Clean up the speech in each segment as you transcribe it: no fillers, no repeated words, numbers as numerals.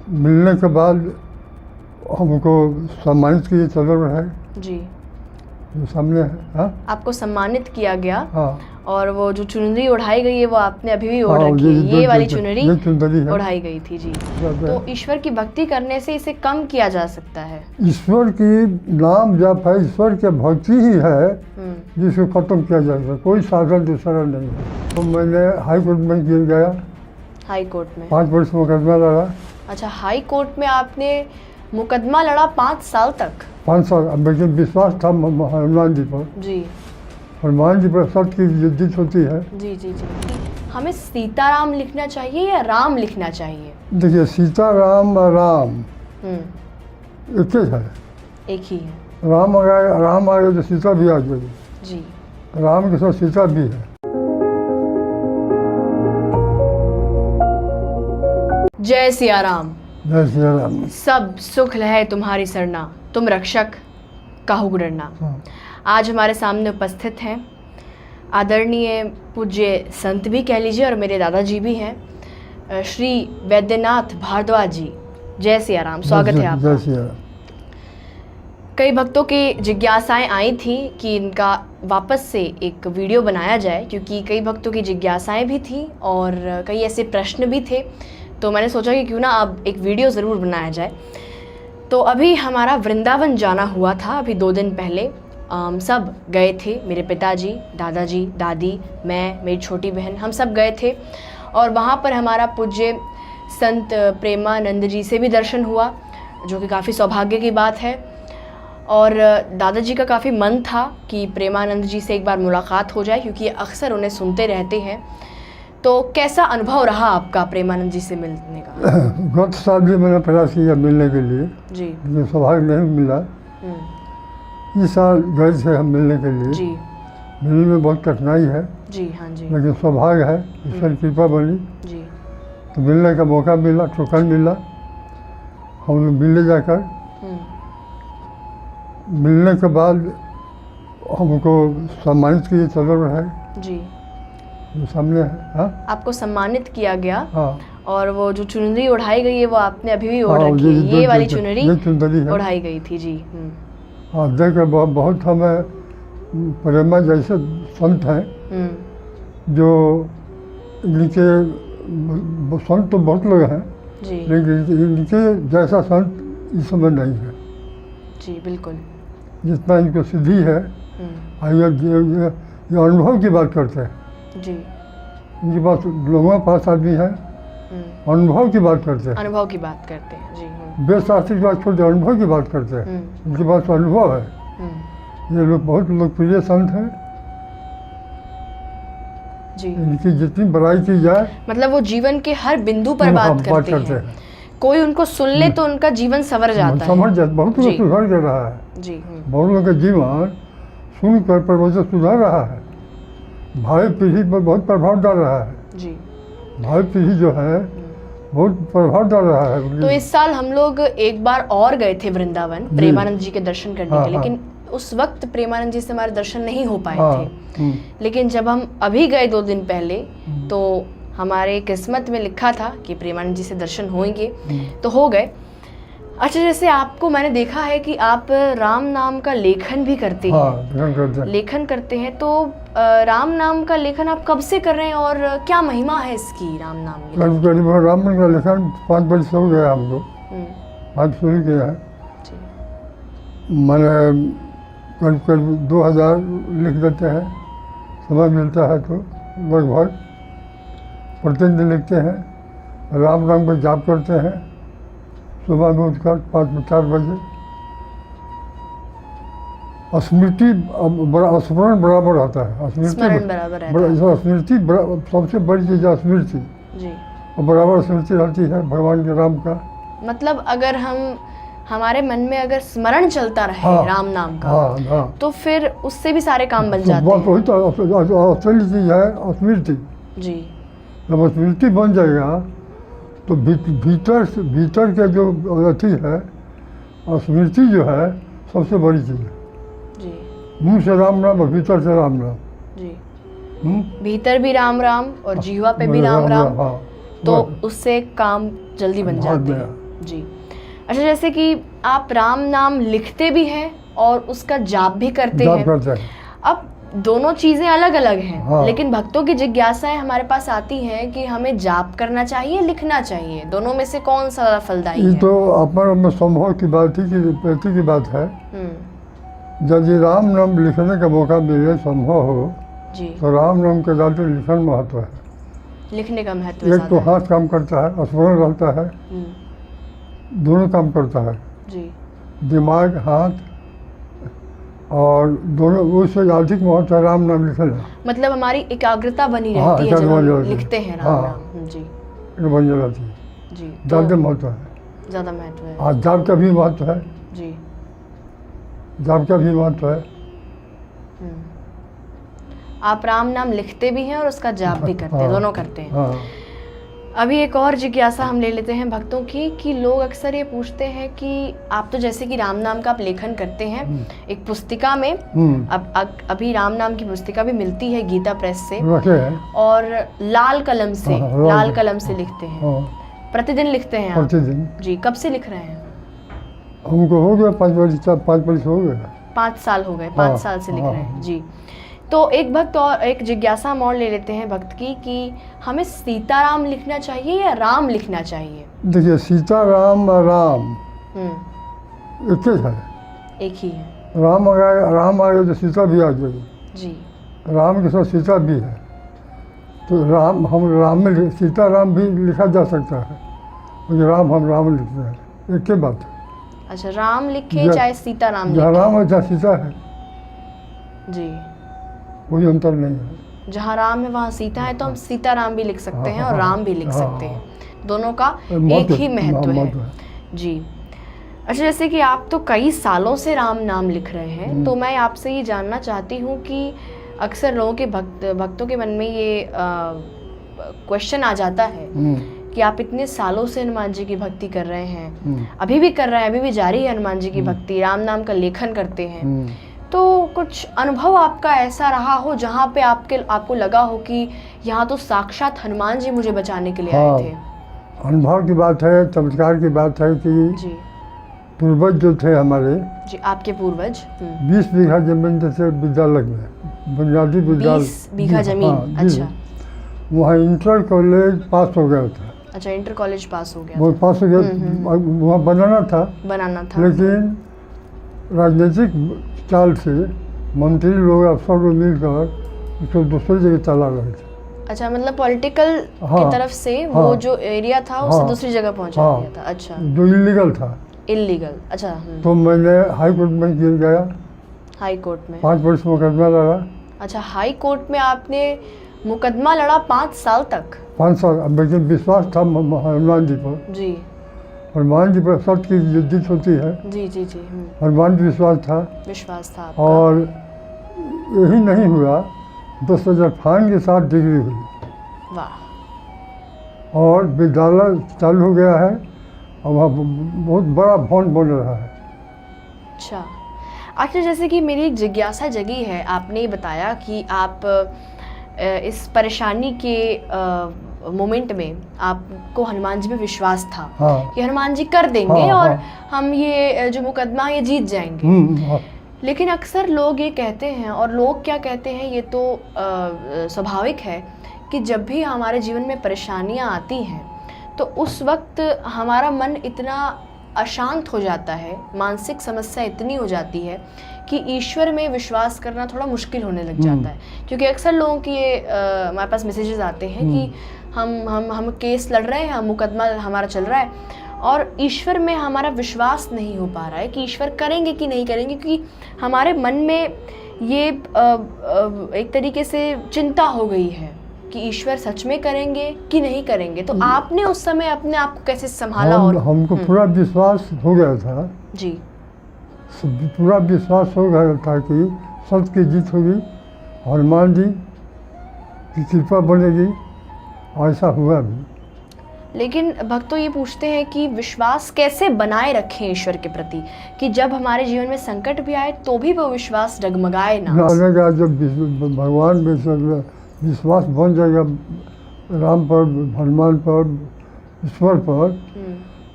मिलने के बाद हमको सम्मानित किए चंद्र है जी, जो सामने है। हाँ आपको सम्मानित किया गया हाँ और वो जो चुनरी उड़ाई गई है वो आपने अभी भी ओढ़ हाँ, रखी है, ये वाली ये चुनरी चुंदरी है। उड़ाई गई थी जी। तो तो ईश्वर की भक्ति करने से इसे कम किया जा सकता है। ईश्वर की नाम जप है, ईश्वर की भक्ति ही है जिसको खत्म किया जा सकता, कोई साधन दूसरा नहीं है। तो मैंने हाई कोर्ट में गया, हाई कोर्ट में। 5 वर्ष मुकदमा लड़ा। अच्छा, हाई कोर्ट में आपने मुकदमा लड़ा 5 साल तक? 5 साल। अब मुझे विश्वास था हनुमान जी पर, जी हनुमान जी पर सत्य की जीत होती है। जी जी जी। हमें सीताराम लिखना चाहिए या राम लिखना चाहिए? देखिए, सीता राम और राम हम्म, एक ही है। एक ही है राम आ गए तो सीता भी आ गई, जी। राम के साथ सीता भी है। जय सिया राम। जय श्री राम। सब सुख लहे तुम्हारी सरना, तुम रक्षक काहू डरना। हाँ। आज हमारे सामने उपस्थित हैं आदरणीय पूज्य संत भी कह लीजिए और मेरे दादाजी भी हैं, श्री वैद्यनाथ भारद्वाज जी। जय सिया राम, स्वागत है आपका। जय श्री राम। कई भक्तों की जिज्ञासाएं आई थी कि इनका वापस से एक वीडियो बनाया जाए, क्योंकि कई भक्तों की जिज्ञासाएं भी थी और कई ऐसे प्रश्न भी थे। तो मैंने सोचा कि क्यों ना अब एक वीडियो ज़रूर बनाया जाए। तो अभी हमारा वृंदावन जाना हुआ था, अभी 2 दिन पहले सब गए थे, मेरे पिताजी, दादाजी, दादी, मैं, मेरी छोटी बहन, हम सब गए थे। और वहाँ पर हमारा पूज्य संत प्रेमानंद जी से भी दर्शन हुआ, जो कि काफ़ी सौभाग्य की बात है। और दादाजी का काफ़ी मन था कि प्रेमानंद जी से एक बार मुलाकात हो जाए, क्योंकि अक्सर उन्हें सुनते रहते हैं। तो कैसा अनुभव रहा आपका प्रेमानंद जी से मिलने का? गत साल भी मैंने प्रयास किया मिलने के लिए, जी। लेकिन सौभाग्य नहीं मिला। इस साल गए थे हम मिलने के लिए। जी मिलने में बहुत कठिनाई है, जी। हाँ जी लेकिन सौभाग्य है, ईश्वर की कृपा बनी जी। तो मिलने का मौका मिला, टोकन मिला। हम लोग मिलने जाकर मिलने के बाद हमको सम्मानित किए चंद्र है जी, जो सामने है। हाँ आपको सम्मानित किया गया हाँ और वो जो चुनरी उड़ाई गई है वो आपने अभी भी ओढ़ हाँ, रखी है, ये वाली चुनरी ये चुंदरी है। उड़ाई गई थी जी। हाँ, देख कर बहुत हमें प्रेमा जैसे संत हैं जो इनके संत तो बहुत लोग हैं, जी लेकिन इनके जैसा संत इस समय नहीं है। जी बिल्कुल। जितना इनको सिद्धि है, ये अनुभव की बात करते हैं। जी, इनके पास लोगों के पास आदमी है, अनुभव की बात करते हैं। अनुभव की बात करते हैं जी। वेदशास्त्र की बात छोड़ अनुभव की बात करते हैं। इनके पास अनुभव है। ये लोग बहुत लोकप्रिय संत हैं जी। इनकी जितनी बड़ाई की जाए, मतलब वो जीवन के हर बिंदु पर बात करते हैं। कोई उनको सुन ले तो उनका जीवन संवर जाता है। समझ जाता, बहुत लोग सुधार कर रहा है जी। बहुत लोगों का जीवन सुनकर परवश सुधार रहा है। भावी पीढ़ी पर बहुत प्रभाव डाल रहा है। जी, भावी पीढ़ी जो है बहुत प्रभाव डाल रहा है। तो इस साल हम लोग एक बार और गए थे वृंदावन प्रेमानंद जी के दर्शन करने के लिए, लेकिन उस वक्त प्रेमानंद जी से हमारे दर्शन नहीं हो पाए थे। लेकिन जब हम अभी गए 2 दिन पहले, तो हमारे किस्मत में लिखा था कि प्रेमानंद जी से दर्शन होंगे, तो हो गए। अच्छा, जैसे आपको मैंने देखा है कि आप राम नाम का लेखन भी करते हैं। लेखन करते हैं, तो राम नाम का लेखन आप कब से कर रहे हैं और क्या महिमा है इसकी राम नाम की? करीब राम नाम का लेखन 5 वर्ष हो गया हमको, आज शुरू किया है। मैंने करीब 2000 लिख देते हैं, समय मिलता है तो लगभग प्रतिदिन लिखते हैं। राम नाम का जाप करते हैं सुबह में उठकर 5-4 बजे। स्मृति स्मरण बराबर आता है। स्मृति सबसे बड़ी चीज़ है स्मृति जी। और बराबर स्मृति रहती है भगवान के राम का। मतलब अगर हमारे मन में अगर स्मरण चलता रहे राम नाम का, तो फिर उससे भी सारे काम बन जाते हैं। वही तो असली चीज़ है स्मृति जी। जब स्मृति बन जाएगा तो भीतर के जो अथी है स्मृति जो है सबसे बड़ी चीज़ है जी। मुंह से राम नाम और भीतर से राम नाम जी। भीतर भी राम राम और जीवा पे भी राम राम, तो उससे काम जल्दी बन जाते हैं। जी। अच्छा, जैसे कि आप राम नाम लिखते भी हैं और उसका जाप भी करते जाप हैं। करते हैं। अब दोनों चीज़ें अलग अलग हैं, हाँ। लेकिन भक्तों की जिज्ञासाएं हमारे पास आती हैं कि हमें जाप करना चाहिए, लिखना चाहिए, दोनों में से कौन सा फलदायी ये है? तो अपने संभव की बात ही की प्रति की बात है। यदि राम नाम लिखने का मौका मिले, संभव हो, जी। तो राम नाम के ज़्यादा लिखन महत्व है। लिखने का महत्व एक तो ज़्यादा है। हाथ काम करता है, स्मरण रहता है, दोनों काम करता है, जी। दिमाग, हाथ, और दोनों। उससे अधिक महत्व है राम नाम लिखना। मतलब हमारी एकाग्रता बनी हाँ, रहती है जब एकाग्रता हम बनी रहती है। लिखते हैं राम हाँ। नाम। जी ये बन जाती है, जी। ज़्यादा महत्व है। ज़्यादा महत्व है। और जाप का भी महत्व है, जी। जाप का भी महत्व है। आप राम नाम लिखते भी हैं और उसका जाप भी करते हैं, हाँ। दोनों करते हैं। हाँ। अभी एक और जिज्ञासा हम ले लेते हैं भक्तों की कि लोग अक्सर ये पूछते हैं कि आप तो जैसे कि राम नाम का आप लेखन करते हैं एक पुस्तिका में, अभी राम नाम की पुस्तिका भी मिलती है गीता प्रेस से, रखे हैं और लाल कलम से, हाँ, लाल कलम से लिखते हैं। हाँ, प्रतिदिन लिखते हैं आप? प्रतिदिन। जी। कब से लिख रहे हैं? हमको हो गया 5 वर्ष हो गया। 5 साल हो गए, 5 हाँ, साल से लिख हाँ। रहे हैं। जी। तो एक भक्त और एक जिज्ञासा हम और ले लेते हैं भक्त की कि हमें सीताराम लिखना चाहिए या राम लिखना चाहिए? देखिए, सीताराम और राम एक ही है। एक ही है। राम आ गया तो सीता भी आ जाएगी। जी। राम के साथ सीता भी है, तो राम में सीताराम भी लिखा जा सकता है, क्योंकि हम राम लिखते हैं, एक ही बात है। अच्छा, राम लिखे चाहे सीताराम लिखे? जहाँ राम है जहाँ सीता है, जी। कोई अंतर नहीं है। जहाँ राम है वहाँ सीता है, तो हम सीताराम भी लिख सकते हैं और राम भी लिख सकते हैं, दोनों का एक ही महत्व है। जी। अच्छा, जैसे कि आप तो कई सालों से राम नाम लिख रहे हैं, तो मैं आपसे ये जानना चाहती हूँ कि अक्सर लोगों के भक्तों के मन में ये क्वेश्चन आ जाता है कि आप इतने सालों से हनुमान जी की भक्ति कर रहे हैं, अभी भी कर रहे हैं, अभी भी जारी है हनुमान जी की भक्ति, राम नाम का लेखन करते हैं, तो कुछ अनुभव आपका ऐसा रहा हो जहाँ पे आपको लगा हो कि यहाँ तो साक्षात हनुमान जी मुझे बचाने के लिए आए थे? अनुभव की बात है, चमत्कार की बात है कि जी। पूर्वज जो थे हमारे, जी, आपके पूर्वज 20 बीघा जमीन जैसे विद्यालय में, बुनियादी विद्यालय 20 बीघा जमीन। अच्छा। वहाँ इंटर कॉलेज पास हो गया था। अच्छा, इंटर कॉलेज पास हो गया वो पास हो गया, वहाँ बनाना था, लेकिन राजनीतिक चाल से मंत्री लोग, अफसर लोग मिलकर उसको दूसरी जगह चला रहे थे। अच्छा, मतलब पॉलिटिकल की तरफ से वो जो एरिया था उसे दूसरी जगह पहुंचा दिया था। अच्छा, जो इलीगल था। इलीगल। अच्छा। तो मैंने हाई कोर्ट में गिर गया। हाई कोर्ट में 5 वर्ष मुकदमा लड़ा। अच्छा, हाई कोर्ट में आपने मुकदमा लड़ा 5 साल तक? 5 साल। अब लेकिन विश्वास था हनुमान जी पर। जी। हनुमान जी पर सत्य की जीत होती है। जी जी जी। हनुमान जी विश्वास था। आपका। और यही नहीं हुआ, 10,000 फाइन के साथ डिग्री हुई। वाह। और विद्यालय चालू हो गया है, और वहाँ बहुत बड़ा भवन बन रहा है। अच्छा। अच्छा, जैसे कि मेरी एक जिज्ञासा जगी है, आपने ये बताया कि आप इस परेशानी के मोमेंट में आपको हनुमान जी पे विश्वास था। हाँ। कि हनुमान जी कर देंगे और हम ये जो मुकदमा ये जीत जाएंगे। लेकिन अक्सर लोग ये कहते हैं, और लोग क्या कहते हैं ये तो स्वाभाविक है, कि जब भी हमारे जीवन में परेशानियां आती हैं तो उस वक्त हमारा मन इतना अशांत हो जाता है, मानसिक समस्या इतनी हो जाती है कि ईश्वर में विश्वास करना थोड़ा मुश्किल होने लग जाता है। क्योंकि अक्सर लोगों की ये हमारे पास मैसेजेस आते हैं कि हम केस लड़ रहे हैं, मुकदमा हमारा चल रहा है, और ईश्वर में हमारा विश्वास नहीं हो पा रहा है कि ईश्वर करेंगे कि नहीं करेंगे, क्योंकि हमारे मन में ये एक तरीके से चिंता हो गई है कि ईश्वर सच में करेंगे कि नहीं करेंगे। तो आपने उस समय अपने आप को कैसे संभाला? और हमको पूरा विश्वास हो गया था। जी। पूरा विश्वास हो गया था कि सत्य की जीत होगी, हनुमान जी की कृपा बनेगी, ऐसा हुआ भी। लेकिन भक्त तो ये पूछते हैं कि विश्वास कैसे बनाए रखें ईश्वर के प्रति, कि जब हमारे जीवन में संकट भी आए तो भी वो विश्वास डगमगाए ना। जब भगवान में विश्वास बन जाएगा, राम पर, हनुमान पर, ईश्वर पर,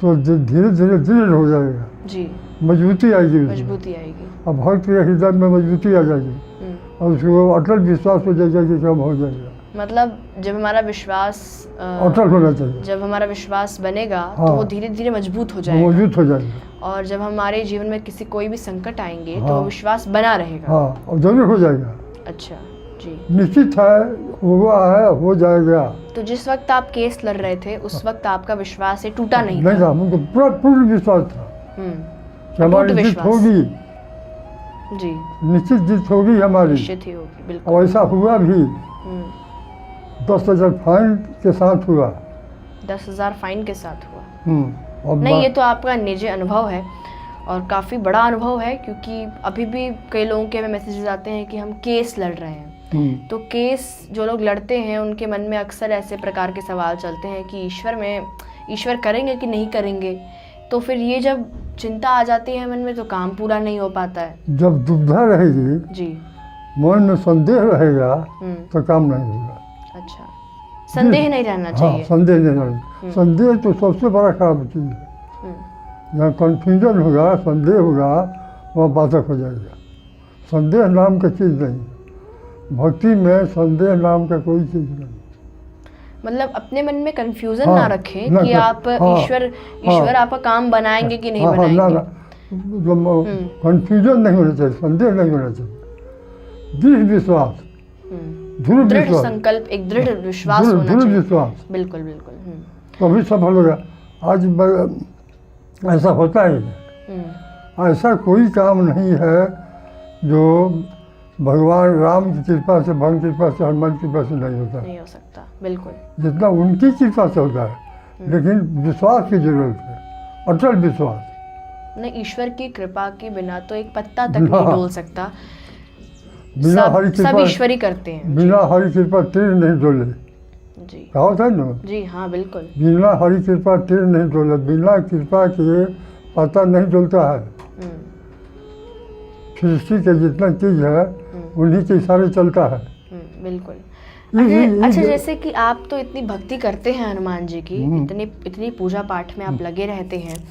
तो धीरे धीरे दृढ़ हो जाएगा, जी, मजबूती आएगी उसमें। मजबूती आएगी। अब भक्त के हृदय में मजबूती आ जाएगी और उसको अटल विश्वास हो जाएगा कि कब हो जाएगा। मतलब जब हमारा विश्वास अटल होना चाहिए। जब हमारा विश्वास बनेगा हाँ। तो वो धीरे धीरे मजबूत हो वो जाएगा, मजबूत हो जाएगा। और जब हमारे जीवन में किसी कोई भी संकट आएंगे तो हाँ। वो विश्वास बना रहेगा। हाँ, और जरूर हो जाएगा। अच्छा जी। निश्चित है, हुआ है, हो जाएगा। तो जिस वक्त आप केस लड़ रहे थे उस वक्त आपका विश्वास ये टूटा नहीं नहीं था? था, मुझको पूरा पूर्ण विश्वास था हम्म, कि हमारी अटूट जीत विश्वास। होगी, जी, निश्चित जीत होगी हमारी। निश्चित ही होगी, बिल्कुल। और ऐसा हुआ भी। हम्म, 10,000 फाइन के साथ हुआ। 10,000 फाइन के साथ हुआ? और नहीं, ये तो आपका निजी अनुभव है और काफ़ी बड़ा अनुभव है, क्योंकि अभी भी कई लोगों के हमें मैसेजेस आते हैं कि हम केस लड़ रहे हैं। तो केस जो लोग लड़ते हैं उनके मन में अक्सर ऐसे प्रकार के सवाल चलते हैं कि ईश्वर करेंगे कि नहीं करेंगे। तो फिर ये जब चिंता आ जाती है मन में तो काम पूरा नहीं हो पाता है। जब दुविधा रहेगी, जी, मन में संदेह रहेगा हम्म, तो काम नहीं होगा। अच्छा, संदेह नहीं रहना हाँ, चाहिए। संदेह नहीं रहना। संदेह तो सबसे बड़ा खराब चीज़ है। हम्म, जहाँ कन्फ्यूजन होगा, संदेह होगा, वहाँ बाधक हो जाएगा। संदेह नाम का चीज़ नहीं, भक्ति में संदेह नाम का कोई चीज़ नहीं। मतलब अपने मन में कंफ्यूजन हाँ, ना रखें ना कि कर- आप हाँ, ईश्वर आपका काम बनाएंगे कि नहीं हाँ, हाँ, ना, बनाएंगे। ना, कन्फ्यूजन नहीं होना चाहिए, संदेह नहीं होना चाहिए। दृढ़ विश्वास, दृढ़ दृढ़ विश्वास, संकल्प, एक दृढ़ विश्वास दृढ़ होना दृढ़ चाहिए। विश्वास, बिल्कुल बिल्कुल। तभी सफल होगा। आज ऐसा होता है, ऐसा कोई काम नहीं है जो भगवान राम की कृपा से, भगवान की कृपा से, हनुमान की कृपा से नहीं होता। नहीं हो सकता, बिल्कुल। जितना उनकी कृपा से होता है, लेकिन विश्वास की जरूरत है, अटल विश्वास। नहीं, ईश्वर की कृपा के बिना तो एक पत्ता तक नहीं डोल सकता। बिना हरि सब कृपा, ईश्वर ही करते हैं। बिना हरि कृपा तीर नहीं डोले, जी, कहावत है ना। जी हाँ, बिल्कुल। बिना हरि कृपा तीर नहीं डोले, बिना कृपा के पता नहीं डोलता है। सृष्टि के जितना चीज है उन्हीं के इशारे चलता है। बिल्कुल। ये- अच्छा, जैसे कि आप तो इतनी भक्ति करते हैं हनुमान जी की, इतनी पूजा पाठ में आप लगे रहते हैं,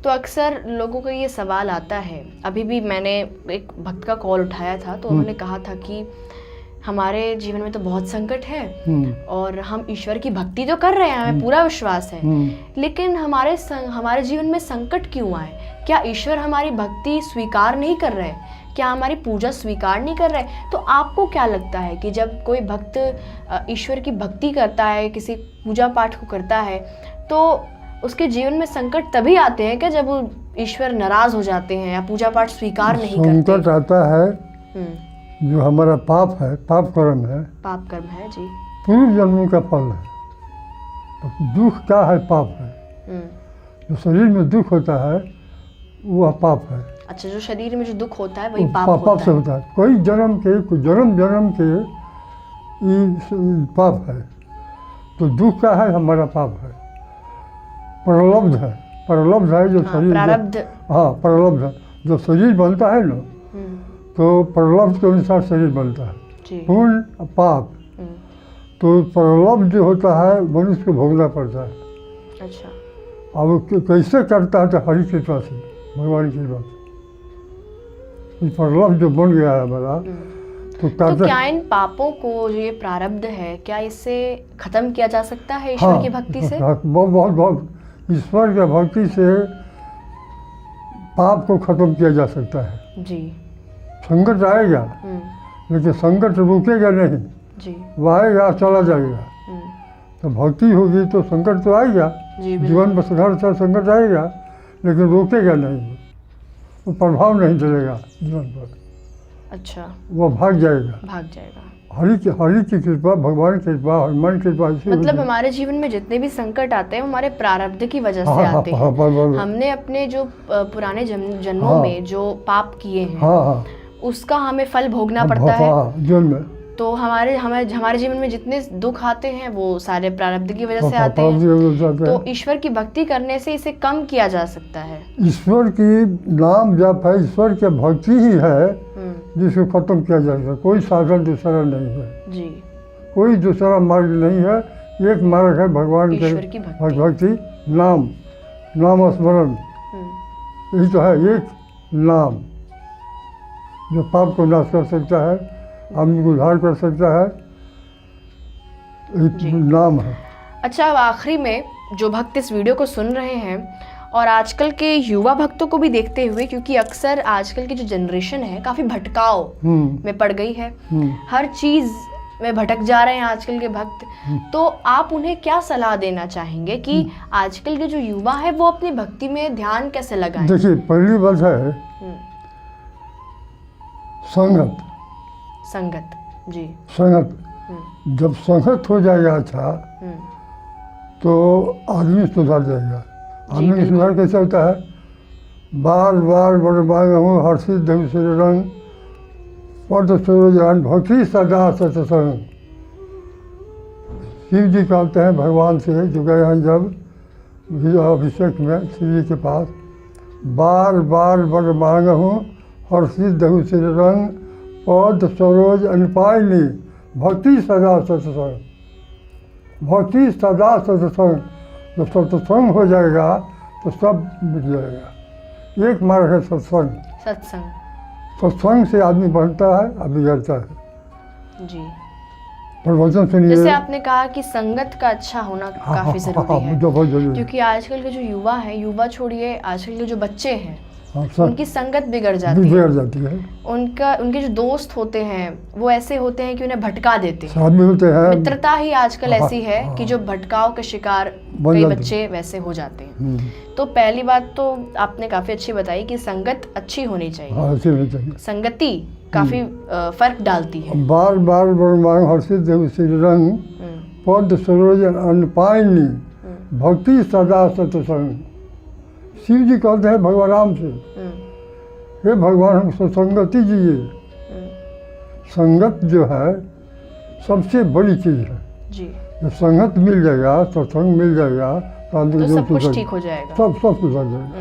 तो अक्सर लोगों का ये सवाल आता है। अभी भी मैंने एक भक्त का कॉल उठाया था तो उन्होंने कहा था कि हमारे जीवन में तो बहुत संकट है और हम ईश्वर की भक्ति तो कर रहे हैं, हमें पूरा विश्वास है, लेकिन हमारे जीवन में संकट क्यों आए? क्या ईश्वर हमारी भक्ति स्वीकार नहीं कर रहे? क्या हमारी पूजा स्वीकार नहीं कर रहे? तो आपको क्या लगता है कि जब कोई भक्त ईश्वर की भक्ति करता है, किसी पूजा पाठ को करता है, तो उसके जीवन में संकट तभी आते हैं क्या जब वो ईश्वर नाराज हो जाते हैं या पूजा पाठ स्वीकार नहीं करते? संकट आता है जो हमारा पाप है, पाप कर्म है, पाप कर्म है। जी, पूर्व जन्मों का फल है। तो दुख क्या है? पाप है। जो शरीर में दुख होता है वह पाप है। अच्छा, जो शरीर में जो दुख होता है वही वो पाप पाप से होता है। होता है। कोई जन्म के ये पाप है। तो दुख का है, हमारा पाप है। प्रलब्ध है, प्रलब्ध है जो शरीर, प्रारब्ध। हाँ, प्रलब्ध है। जो शरीर बनता है ना, तो प्रलब्ध के अनुसार शरीर बनता है, जी, पुण्य पाप। तो प्रलब्ध जो होता है मनुष्य को भोगना पड़ता है। अच्छा, अब वो कैसे करता है? तो हरि कृपा से, भगवान की कृपा से। ये प्रलब्ध जो बन गया है हमारा, तो तो क्या इन पापों को, जो ये प्रारब्ध है, क्या इससे खत्म किया जा सकता है ईश्वर की भक्ति से? बहुत बहुत ईश्वर की भक्ति से पाप को खत्म किया जा सकता है। जी, संकट आएगा लेकिन संकट रुकेगा नहीं, जी, वो आएगा चला जाएगा। तो भक्ति होगी तो संकट तो आएगा, जी, जीवन में हर साल संकट आएगा, लेकिन रोकेगा नहीं, वो प्रभाव नहीं चलेगा जीवन पर। अच्छा, वो भाग जाएगा। भाग जाएगा। हरि की कृपा, भगवान की कृपा, हनुमान की कृपा ऐसी मतलब होती है। हमारे जीवन में जितने भी संकट आते हैं वो हमारे प्रारब्ध की वजह से हाँ, हाँ, आते हाँ, हैं। बराबर। हमने अपने जो पुराने जन्मों हाँ। में जो पाप किए हैं, हाँ, हाँ, उसका हमें फल भोगना पड़ता है। हाँ, जीवन में तो हमारे जीवन में जितने दुख आते हैं वो सारे प्रारब्ध की वजह से आते हैं। हैं। तो ईश्वर की भक्ति करने से इसे कम किया जा सकता है। ईश्वर की नाम जप है, ईश्वर की भक्ति ही है जिसको खत्म किया जाएगा। कोई साधन दूसरा नहीं है, जी, कोई दूसरा मार्ग नहीं है। एक मार्ग है भगवान के ईश्वर की भक्ति। भक्ति, नाम नाम स्मरण, हम्म, यही तो है एक नाम जो पाप को नाश कर सकता है, आदमी को उद्धार कर सकता है, जी। एक नाम है। अच्छा, अब आखिरी में जो भक्त इस वीडियो को सुन रहे हैं और आजकल के युवा भक्तों को भी देखते हुए, क्योंकि अक्सर आजकल की जो जनरेशन है काफ़ी भटकाव में पड़ गई है, हर चीज़ में भटक जा रहे हैं आजकल के भक्त, तो आप उन्हें क्या सलाह देना चाहेंगे कि आजकल के जो युवा है वो अपनी भक्ति में ध्यान कैसे लगाएं? देखिए, पहली बात है हम्म, संगत। संगत, जी। संगत, हम्म, जब संगत हो जाएगा अच्छा, हम्म, तो आदमी सुधर जाएगा। आदमी का बिल्कुल। सुधार कैसे होता है? बार बार बरबाद हूँ हर्षित देव श्री रंग पद सूरजान भक्ति सदा सत्संग। शिव जी कहते हैं भगवान से जो गए हैं जब अभिषेक में शिव जी के पास, बार बार बर मांग हूँ हर्षित देव श्री रंग पद सरोज अनपायनी भक्ति सदा सत्संग। भक्ति सदा सत्संग, जब सत्संग हो जाएगा तो सब मिट जाएगा। एक मार्ग है सत्संग। सत्संग, सत्संग से आदमी बढ़ता है और बिगड़ता है। जी। प्रवचन सुनिए। जैसे आपने कहा कि संगत का अच्छा होना काफी जरूरी है, बहुत जरूरी है। क्योंकि आजकल के जो युवा है, युवा छोड़िए, आजकल के जो बच्चे हैं हाँ, सब उनकी संगत बिगड़ जाती है। बिगड़ जाती है। उनके जो दोस्त होते हैं वो ऐसे होते हैं कि उन्हें भटका देते हैं। आदमी होते हैं। मित्रता ही आजकल हाँ, ऐसी है हाँ। कि जो भटकाव के शिकार बन कई जाते बच्चे वैसे हो जाते हैं। हम्म, तो पहली बात तो आपने काफी अच्छी बताई कि संगत अच्छी होनी चाहिए। हाँ, ऐसे नहीं चाहिए। संगति काफी फर्क डालती है। बार बार बरमांग हर्षित देव श्री रंग पद सरोज अनपायनी भक्ति सदा सत्संग। शिव जी कहते हैं भगवान राम से, हे भगवान हम सत्संगति दीजिए। संगत जो है सबसे बड़ी चीज़ है। जी। जब संगत मिल जाएगा, सत्संग मिल जाएगा तो सब कुछ ठीक हो जाएगा। सब कुछ हो जाएगा।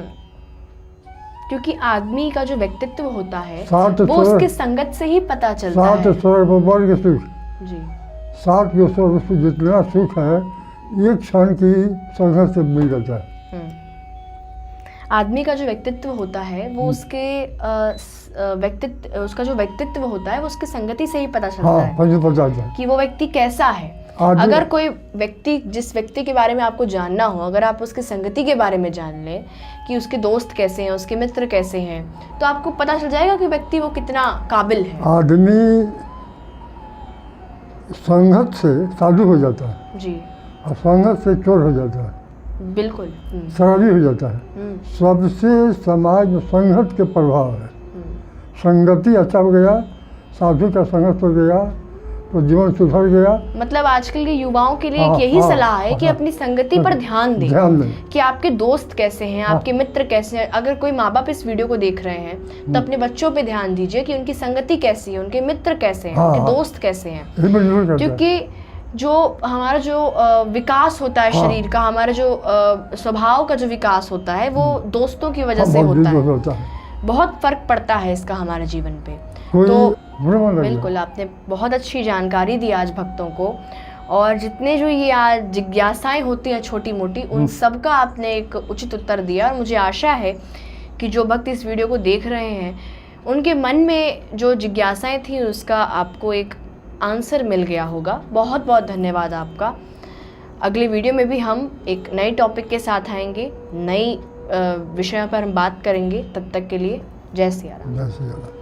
क्योंकि आदमी का जो व्यक्तित्व होता है सात वो स्वर- उसके संगत से ही पता चलता सात है। स्वर्ग वर्ग सुख, जी। सात के स्वर्ग से जितना सुख है एक क्षण की संगत से मिल जाता है। आदमी का जो व्यक्तित्व होता है वो उसके उसका जो व्यक्तित्व होता है वो उसकी संगति से ही पता चलता हाँ, है मुझे पता है कि वो व्यक्ति कैसा है। आदमी- अगर कोई व्यक्ति, जिस व्यक्ति के बारे में आपको जानना हो, अगर आप उसकी संगति के बारे में जान लें कि उसके दोस्त कैसे हैं, उसके मित्र कैसे हैं, तो आपको पता चल जाएगा कि व्यक्ति वो कितना काबिल है। आदमी संगत से साधु हो जाता है जी, और संगत से चोर हो जाता है, बिल्कुल। शराबी हो जाता है। सबसे समाज में संगत के प्रभाव है। संगति अच्छा हो गया, साधु का संगत हो गया तो जीवन सुधर गया। मतलब आजकल के युवाओं के लिए हाँ, यही हाँ, सलाह है कि हाँ, अपनी संगति पर ध्यान दें, ध्यान दें। कि आपके दोस्त कैसे हैं, आपके मित्र कैसे हैं। अगर कोई माँ बाप इस वीडियो को देख रहे हैं तो अपने बच्चों पे ध्यान दीजिए कि उनकी संगति कैसी है, उनके मित्र कैसे हैं, हाँ, उनके हाँ। दोस्त कैसे हैं। ये मजबूर करता है। क्योंकि जो हमारा जो विकास होता है हाँ। शरीर का, हमारा जो स्वभाव का जो विकास होता है वो दोस्तों की वजह हाँ, से बहुत होता दिल है। होता है। बहुत फर्क पड़ता है इसका हमारे जीवन पे। कोई तो बुरा मान लगे। बिल्कुल, आपने बहुत अच्छी जानकारी दी आज भक्तों को, और जितने जो ये आज जिज्ञासाएं होती हैं छोटी मोटी, उन सब का आपने एक उचित उत्तर दिया। और मुझे आशा है कि जो भक्त इस वीडियो को देख रहे हैं उनके मन में जो जिज्ञासाएं थी उसका आपको एक आंसर मिल गया होगा। बहुत बहुत धन्यवाद आपका। अगले वीडियो में भी हम एक नए टॉपिक के साथ आएंगे, नई विषय पर हम बात करेंगे। तब तक के लिए जय सिया राम। जय श्री राम।